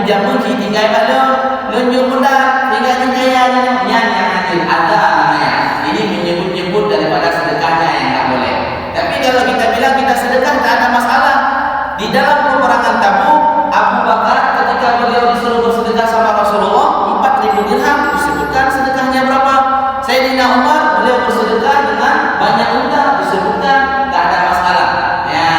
jamu si tinggal pada menunjuk benda tinggal jaya yang hadir ada namanya. Ini menyebut-nyebut daripada sedekahnya yang tak boleh. Tapi kalau kita bilang kita sedekah tak ada masalah. Di dalam peperangan Tabuk, Abu Bakar ketika beliau disuruh bersedekah sama Rasulullah 4.000 dirham, disebutkan sedekahnya berapa. Sayyidina Umar beliau bersedekah dengan banyak unta, disebutkan tak ada masalah. Ya,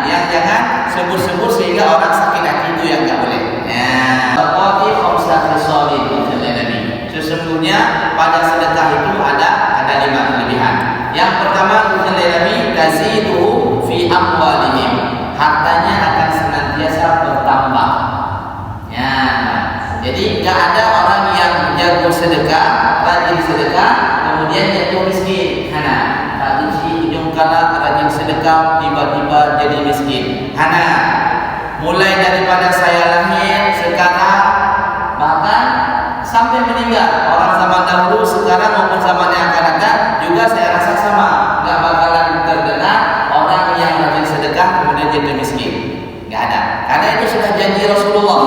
yang jangan sebut-sebut sehingga orang sakit hati itu yang tak boleh. Ya, taqati khamsa khisalin Nabi. Sesungguhnya pada sedekah itu ada 5 kelebihan. Yang pertama Nabi tazidu fi amwalihim, hartanya akan senantiasa bertambah. Ya, jadi enggak ada orang yang jago sedekah, rajin sedekah, kemudian jatuh miskin. Hana, rajin si ujung kala rajin sedekah tiba-tiba jadi miskin. Hana, mulai daripada saya lahir sekarang bahkan sampai meninggal, orang zaman dahulu sekarang maupun zaman yang akan datang juga saya rasa sama, enggak bakalan terdengar orang yang rajin sedekah kemudian jadi miskin. Enggak ada. Karena itu sudah janji Rasulullah.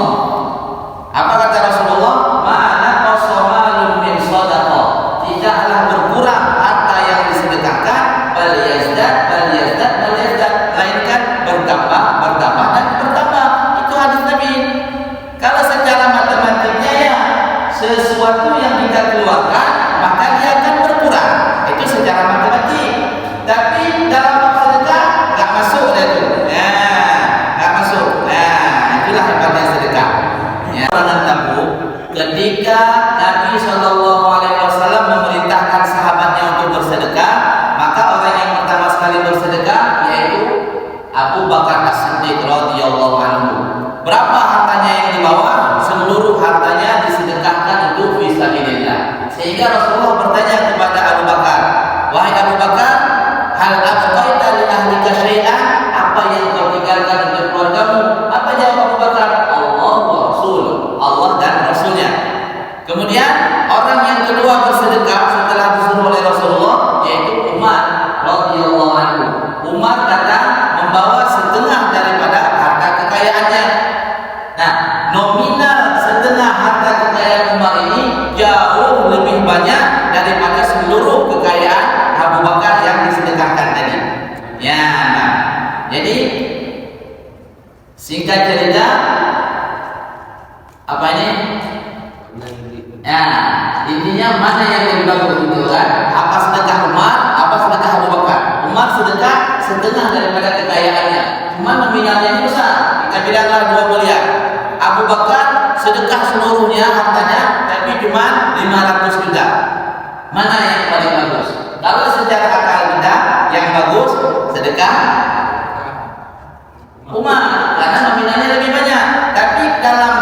Apa kata Rasulullah? Ma'ana qasamalun min shadaqah. Tidaklah berkurang harta yang disedekahkan, bal yazdad, melainkan bertambah dan bertambah. Itu hadis Nabi. Kalau secara matematiknya ya sesuatu yang kita keluarkan maka dia akan berkurang. Itu secara matematik. Tapi dalam sedekah enggak masuk dah itu. Ya, enggak masuk. Nah, itulah hebatnya sedekah. Ya, peperangan Tabuk ketika Nabi SAW memerintahkan sahabatnya untuk bersedekah, maka orang yang pertama sekali bersedekah yaitu Abu Bakar As-Siddiq radhiyallahu anhu. Berapa hartanya yang dibawa? Seluruh hartanya disedekahkan untuk fisabilillah. Sehingga Rasulullah bertanya kepada Abu Bakar, "Wahai Abu Bakar, hal abqaita li ahlika syai'an?" Apa yang kau tinggalkan untuk keluargamu? Apa jawab Abu Bakar? Allah wa Rasul, Allah dan Rasulnya. Kemudian orang yang kedua bersedekah setelah disuruh oleh Rasulullah yaitu Umar radhiyallahu anhu. Umar datang membawa setengah daripada harta kekayaannya. Nah, nominal setengah harta kekayaan Umar ini jauh lebih banyak daripada seluruh kekayaan Abu Bakar yang disedekahkan tadi. Ya, nah, jadi singkat cerita apa ini? Ya, intinya mana yang lebih bagus gitu kan? Apa sedekah Umar, apa sedekah Abu Bakar? Umar sedekah setengah daripada kekayaannya, cuma nominalnya ini besar. Kita bilanglah 2 miliar. Abu Bakar sedekah seluruhnya hartanya, tapi cuma 500 juta. Mana yang paling bagus? Kalau secara akal kita, yang bagus sedekah Umar, karena nominalnya lebih banyak. Tapi dalam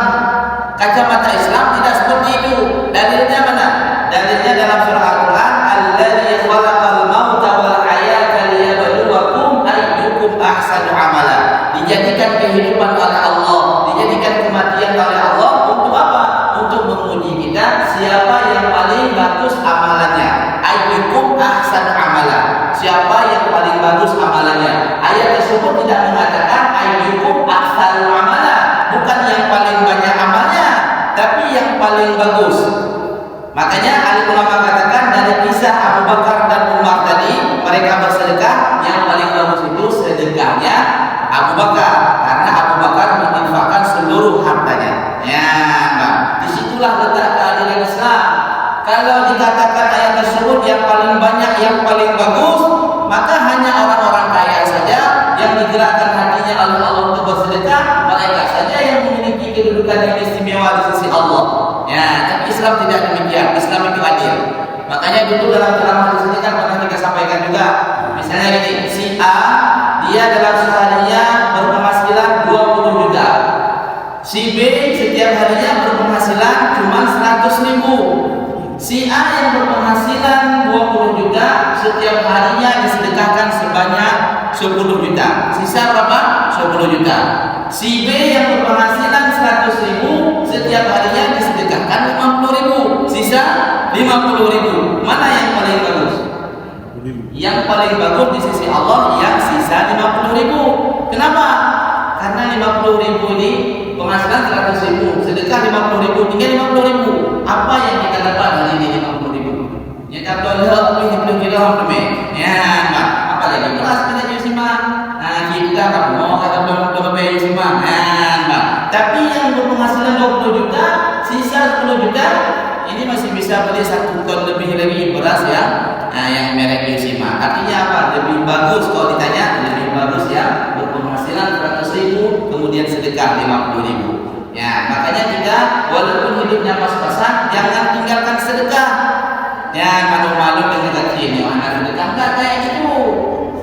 kacamata Islam tidak seperti itu. Dalilnya mana? Dalilnya dalam surah Al-Quran, "Alladzi khalaqal mauta wal hayata liyabluwakum ayyukum ahsanu amala." Dijadikan kehidupan oleh Allah, dijadikan kematian oleh Allah untuk apa? Untuk menguji kita siapa yang paling bagus amalannya. Ayyukum ahsanu amala. Siapa yang paling bagus amalannya? Ayat tersebut tidak mengatakan ayyukum ahsanu amala, bukan yang paling banyak amalnya, tapi yang paling bagus. Makanya ahli ulama katakan dari kisah Abu Bakar dan Umar tadi, mereka bersedekah, yang paling bagus itu sedekahnya Abu Bakar, karena Abu Bakar menginfakkan seluruh hartanya. Ya, nah, disitulah letak keadilan Islam. Kalau dikatakan ayat tersebut yang paling banyak, yang paling bagus, maka hanya orang-orang kaya saja yang digerakkan hatinya oleh Allah untuk bersedekah, mereka saja yang memiliki kedudukan yang istimewa di sisi Allah. Ya, tapi Islam tidak demikian. Islam itu adil. Makanya dulu dalam ceramah di sini kan pernah kita sampaikan juga. Misalnya gini, si A dia dalam seharinya berpenghasilan 20 juta. Si B setiap harinya berpenghasilan cuma 100.000. Si A yang berpenghasilan 20 juta setiap harinya disedekahkan sebanyak 10 juta. Sisa berapa? 10 juta. Si B yang berpenghasilan 100.000 setiap harinya disedekahkan 50.000. Sisa 50.000. Mana yang paling bagus? Yang paling bagus di sisi Allah yang sisa 50.000. Kenapa? Karena 50.000 ini penghasilan 100.000, sedekah 50.000, tinggal 50.000. Apa yang kita dapat hari ini 50.000? Ya tak boleh lebih kilo ya, mak. Apa lagi beras kita Yusima? Nah, kita tak mau kata belum Yusima. Nah, mak. Tapi yang berpenghasilan 20 juta, sisa 10 juta, ini masih bisa beli 1 ton lebih lagi beras ya. Nah, yang merek Yusima. Artinya apa? Lebih bagus kalau ditanya, lebih bagus ya. Berpenghasilan 100.000, kemudian sedekah 50.000. Ya, makanya kita walaupun hidupnya pas-pasan, jangan tinggalkan sedekah. Ya, malu-malu dengan kecil, anak sedekah enggak kayak gitu.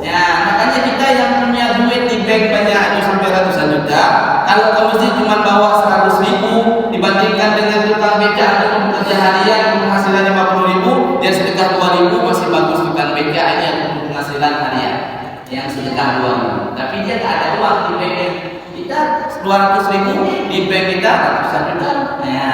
Ya, makanya kita yang punya duit di bank banyak itu sampai ratusan juta, kalau ke masjid cuma bawa 100.000 dibandingkan dengan tukang beca atau pekerja harian penghasilan 50.000, dia sedekah 2.000 masih bagus tukang beca ini yang penghasilan harian yang sedekah 2.000. Tapi dia tak ada uang di bank kita 200.000, di bank kita ratusan juta. Ya,